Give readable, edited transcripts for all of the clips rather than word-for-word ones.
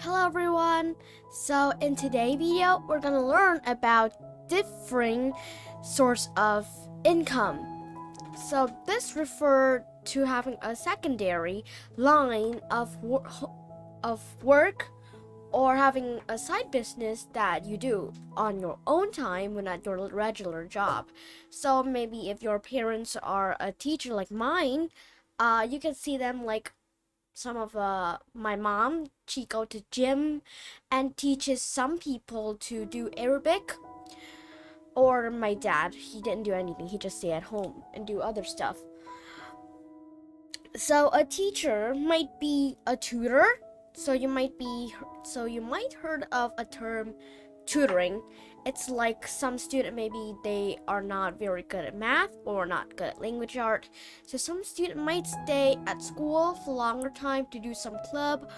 Hello everyone! So in today's video, we're gonna learn about differing source of income. So this refers to having a secondary line of work or having a side business that you do on your own time when at your regular job. So maybe if your parents are a teacher like mine, you can see them like some of my mom. She go to gym and teaches some people to do Arabic. Or my dad, he didn't do anything, he just stay at home and do other stuff. So a teacher might be a tutor. So you might heard of a term tutoring. It's like some student, maybe they are not very good at math or not good at language art. So some student might stay at school for longer time to do some club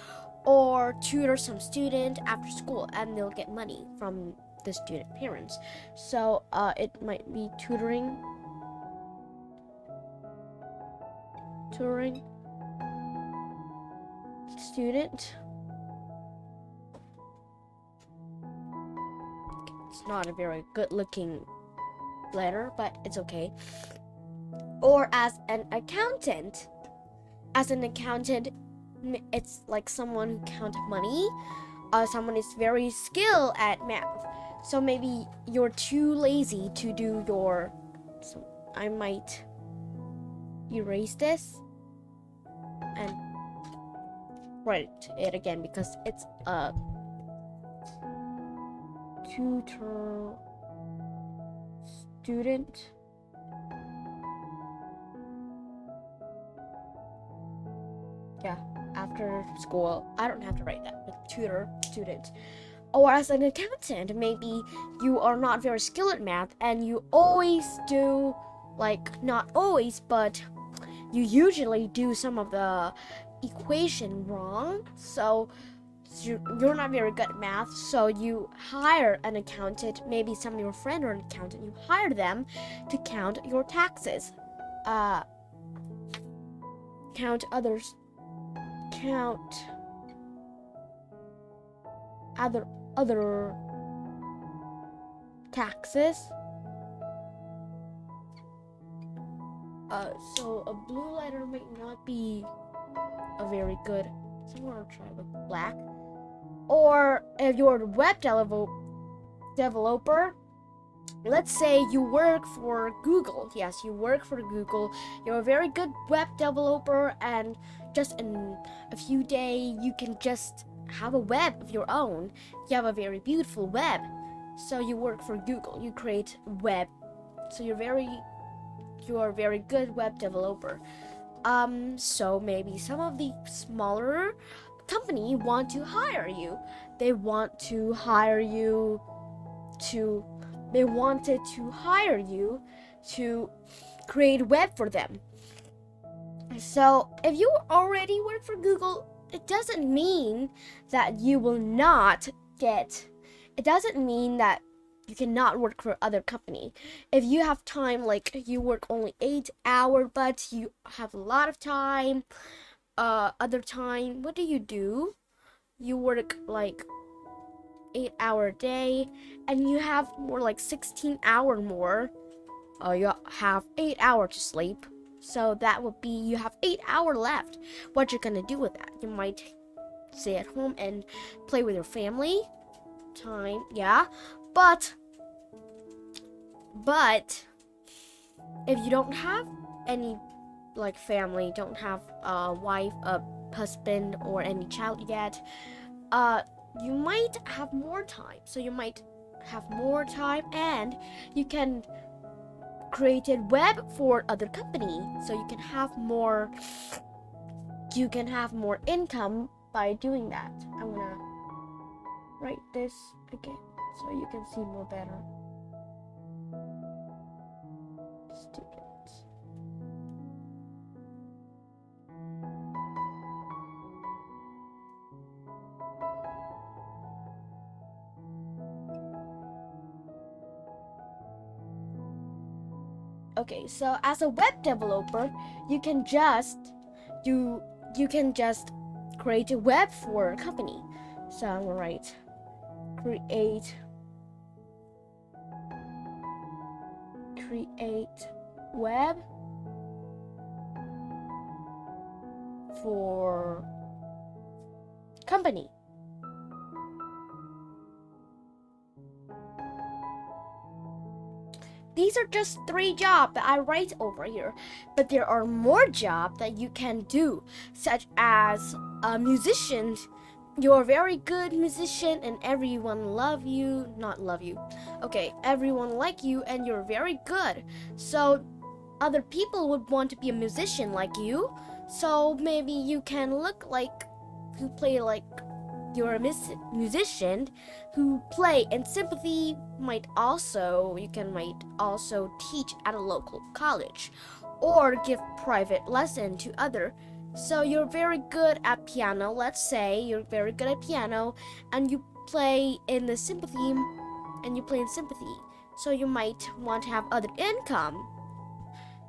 or tutor some student after school, and they'll get money from the student parents. So it might be tutoring student. It's not a very good looking letter, but it's okay. Or as an accountant. As an accountant, it's like someone who counts money. Someone is very skilled at math. So maybe you're too lazy to do your... So I might erase this and write it again because it's a tutor student. Yeah, after school. I don't have to write that, but tutor student. Or as an accountant, maybe you are not very skilled at math and you always do, like, not always, but you usually do some of the equation wrong. So you're not very good at math, so you hire an accountant. Maybe some of your friends are an accountant. You hire them to count your taxes, count other taxes. So a blue letter might not be a very good. So I'm gonna try with black. Or if you're a web developer, let's say you work for Google. Yes, you work for Google. You're a very good web developer, and just in a few days, you can just have a web of your own. You have a very beautiful web. So you work for Google. You create web. So you are a very good web developer. So maybe some of the smaller company want to hire you. They wanted to hire you to create web for them. So if you already work for Google, it doesn't mean that you will not get, it doesn't mean that you cannot work for other company. If you have time, like you work only 8 hours, but you have a lot of time, other time, what do? You work like 8 hour a day, and you have more like 16 hour more. You have 8 hours to sleep. So that would be, you have 8 hours left. What you're gonna do with that? You might stay at home and play with your family time, yeah. But if you don't have any like family, don't have a wife, a husband, or any child yet, you might have more time. So you might have more time, and you can create a web for other company. So you can have more income by doing that. I'm gonna write this again so you can see more better. Students. Okay, so as a web developer, you can just create a web for a company. So I'm gonna write create web for company. These are just 3 jobs that I write over here, but there are more jobs that you can do, such as a musician. You're a very good musician and everyone everyone like you and you're very good. So other people would want to be a musician like you. So maybe you can look like you play like you're a musician who play in sympathy. You might also teach at a local college or give private lesson to other. So you're very good at piano. Let's say you're very good at piano and you play in the sympathy so you might want to have other income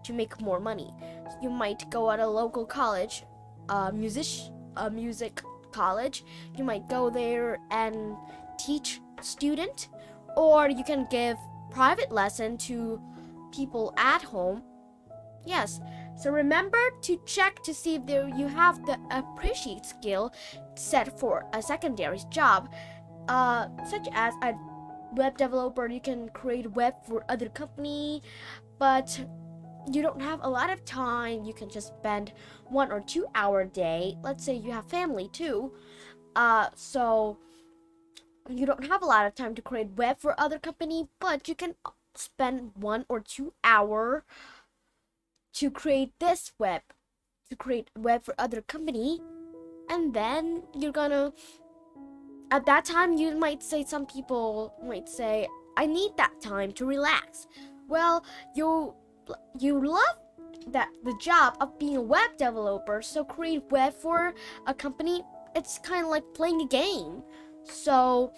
to make more money. You might go at a local college, a music college. You might go there and teach student, or you can give private lesson to people at home. Yes, so remember to check to see if you have the appreciate skill set for a secondary job, such as a web developer. You can create web for other company, but you don't have a lot of time. You can just spend 1 or 2 hour a day. Let's say you have family too, so you don't have a lot of time to create web for other company, but you can spend 1 or 2 hour to create web for other company. And then at that time some people might say, I need that time to relax. Well, you love the job of being a web developer, so create web for a company. It's kind of like playing a game. So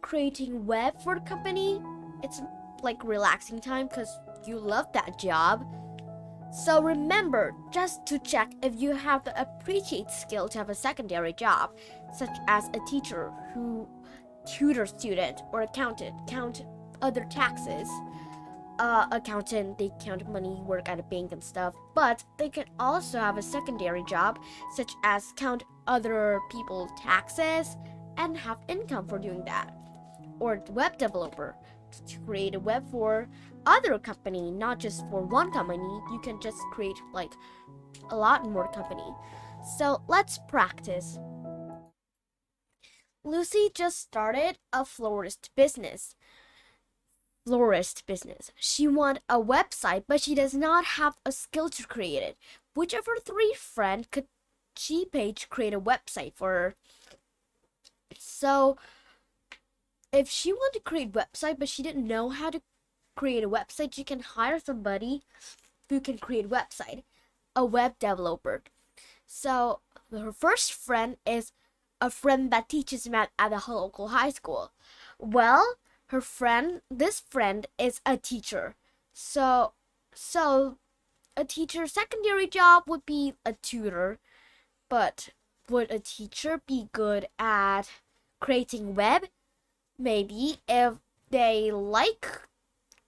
creating web for a company, it's like relaxing time because you love that job. So remember just to check if you have the appreciate skill to have a secondary job, such as a teacher who tutor student, or accountant, count other taxes. Accountant, they count money, work at a bank and stuff, but they can also have a secondary job, such as count other people's taxes and have income for doing that. Or web developer, to create a web for other company, not just for one company. You can just create like a lot more company. So let's practice. Lucy just started a florist business. She wants a website, but she does not have a skill to create it. Which of her 3 friends could she pay to create a website for her? So if she wanted to create a website, but she didn't know how to create a website, she can hire somebody who can create a website, a web developer. So her first friend is a friend that teaches math at a local high school. Well, this friend is a teacher. So a teacher's secondary job would be a tutor, but would a teacher be good at creating web? Maybe if they like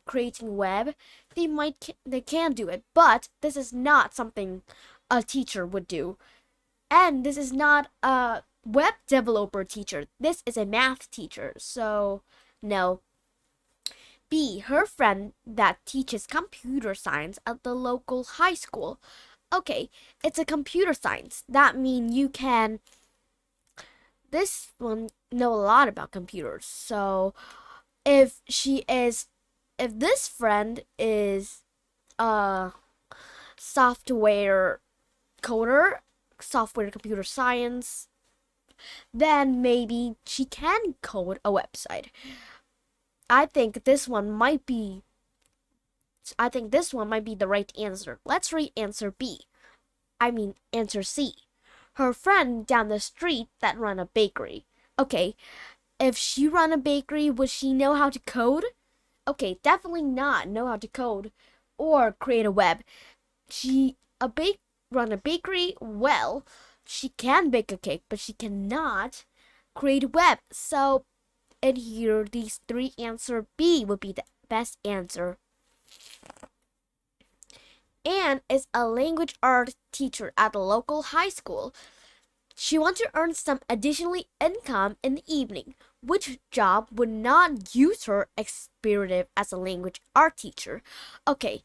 creating web, they can do it, but this is not something a teacher would do. And this is not a web developer teacher. This is a math teacher. So no. B, her friend that teaches computer science at the local high school. Okay, it's a computer science. That means you can this one know a lot about computers. So if this friend is a software coder, software computer science, then maybe she can code a website. I think this one might be the right answer. Let's read answer answer C. Her friend down the street that run a bakery. Okay, if she run a bakery, would she know how to code? Okay, definitely not know how to code or create a web. Run a bakery, well, she can bake a cake, but she cannot create a web. So in here, these three answer B would be the best answer. Anne is a language art teacher at a local high school. She wants to earn some additional income in the evening. Which job would not use her experience as a language art teacher? Okay,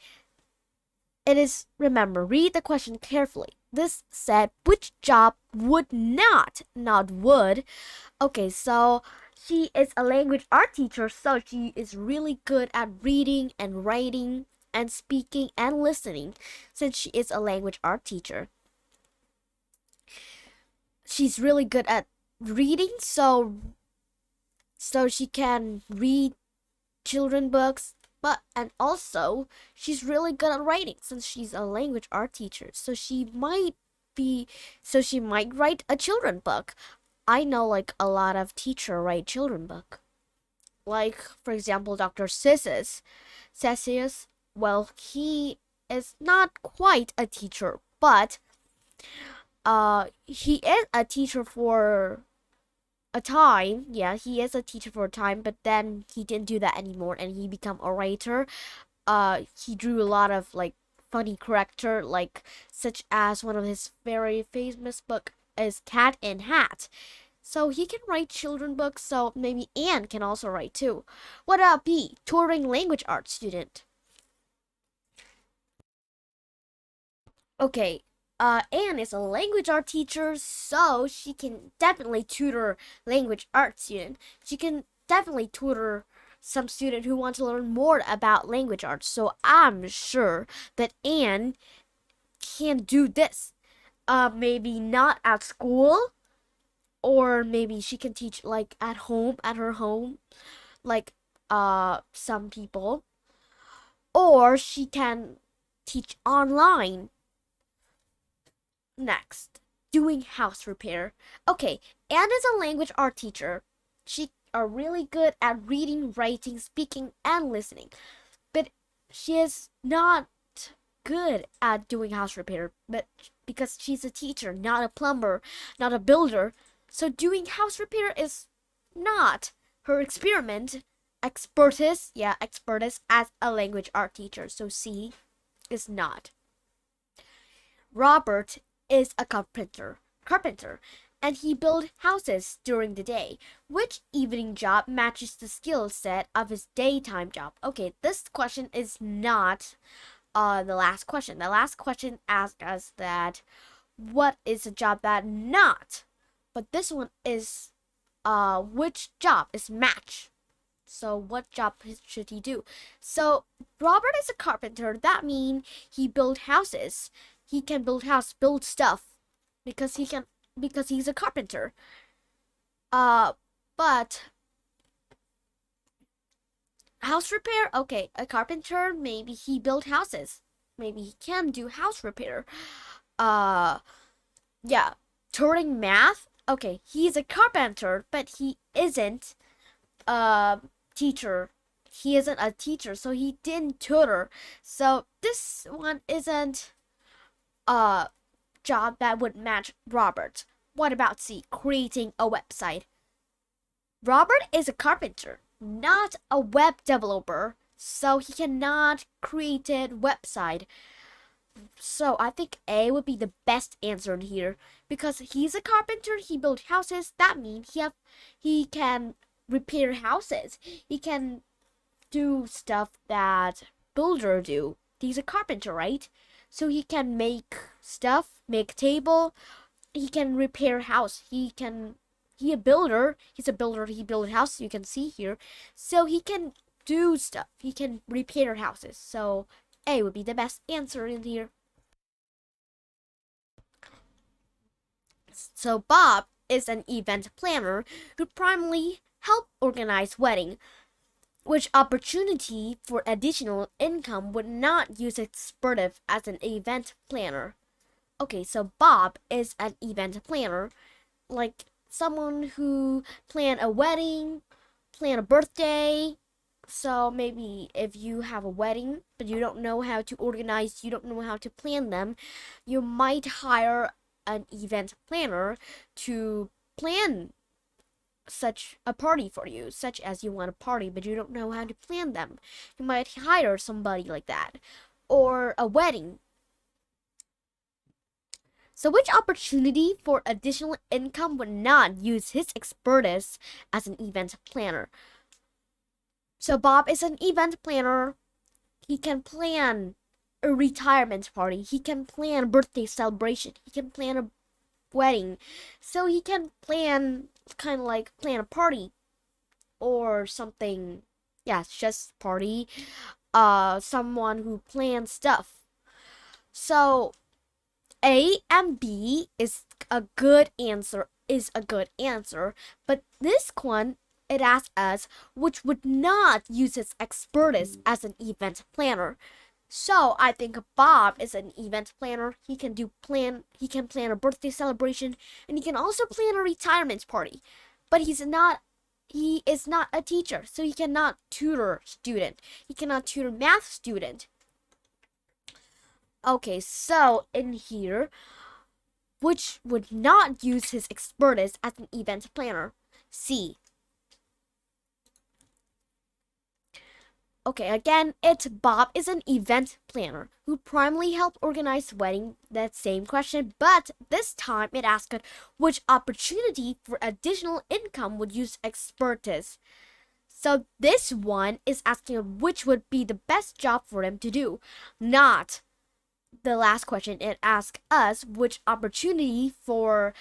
it is, remember, read the question carefully. This said, which job would not would. Okay, so she is a language art teacher, so she is really good at reading and writing and speaking and listening since she is a language art teacher. She's really good at reading, so she can read children books, and also she's really good at writing since she's a language art teacher. So she might write a children book. I know like a lot of teacher write children book. Like for example, Dr. Cesius, well, he is not quite a teacher, but he is a teacher for a time. Yeah, he is a teacher for a time, but then he didn't do that anymore and he became a writer. He drew a lot of like funny character, like such as one of his very famous book is Cat in Hat. So he can write children books, so maybe Anne can also write too. What about B, touring language arts student? Okay, Anne is a language art teacher, so she can definitely tutor language art student. She can definitely tutor some student who want to learn more about language arts. So I'm sure that Anne can do this. Maybe not at school, or maybe she can teach like at her home, like some people, or she can teach online. Next, doing house repair. Okay, Anne is a language art teacher. She are really good at reading, writing, speaking, and listening. But she is not good at doing house repair, but because she's a teacher, not a plumber, not a builder. So doing house repair is not her experiment expertise as a language art teacher. So C is not. Robert is a carpenter, and he builds houses during the day. Which evening job matches the skill set of his daytime job? Okay, this question is not the last question. The last question asked us that what is a job that not? But this one is which job is match? So what job should he do? So Robert is a carpenter. That means he build houses. He can build stuff because he's a carpenter. But house repair, okay, a carpenter, maybe he build houses. Maybe he can do house repair. Yeah, tutoring math. Okay, he's a carpenter, but he isn't a teacher. He isn't a teacher, so he didn't tutor. So this one isn't a job that would match Robert. What about C, creating a website? Robert is a carpenter, not a web developer, so he cannot create a website. So I think A would be the best answer in here because he's a carpenter. He builds houses. That means he can repair houses. He can do stuff that builder do. He's a carpenter, right? So he can make stuff, make table. He can repair house. He a builder. He's a builder. He build house. You can see here. So he can do stuff. He can repair houses. So A would be the best answer in here. So Bob is an event planner who primarily help organize wedding. Which opportunity for additional income would not use expertise as an event planner? Okay, so Bob is an event planner, like someone who plan a wedding, plan a birthday. So maybe if you have a wedding, but you don't know how to organize, you don't know how to plan them, you might hire an event planner to plan such a party for you, such as you want a party but you don't know how to plan them. You might hire somebody like that, or a wedding. So which opportunity for additional income would not use his expertise as an event planner? So Bob is an event planner. He can plan a retirement party. He can plan a birthday celebration. He can plan a wedding. So he can plan plan a party or something. Yeah, it's just party. Someone who plans stuff. So A and B is a good answer. But this one, it asks us which would not use his expertise as an event planner. So I think Bob is an event planner. He can plan a birthday celebration, and he can also plan a retirement party. But he is not a teacher, so he cannot tutor student. He cannot tutor math student. Okay, so in here, which would not use his expertise as an event planner? C. Okay, again, Bob is an event planner who primarily helped organize wedding. That same question, but this time it asked which opportunity for additional income would use expertise. So this one is asking which would be the best job for him to do, not the last question. It asks us which opportunity for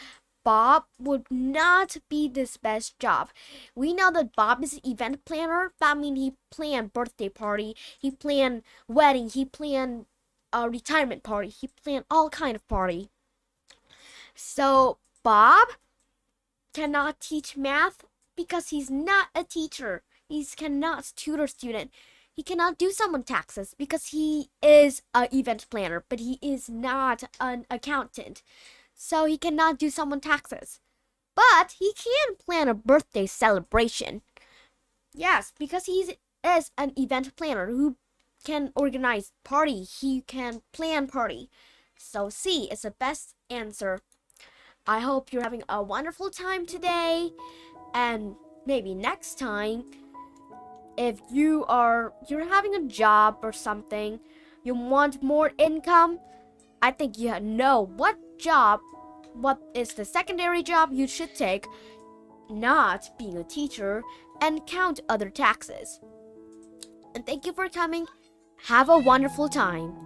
Bob would not be this best job. We know that Bob is an event planner. That means he planned birthday party, he planned wedding, he planned a retirement party, he planned all kind of party. So Bob cannot teach math because he's not a teacher. He cannot tutor student. He cannot do someone taxes because he is an event planner, but he is not an accountant. So he cannot do someone taxes. But he can plan a birthday celebration. Yes, because he is an event planner who can organize party. He can plan party. So C is the best answer. I hope you're having a wonderful time today. And maybe next time, if you're having a job or something, you want more income, I think you know what is the secondary job you should take, not being a teacher, and count other taxes. And thank you for coming. Have a wonderful time.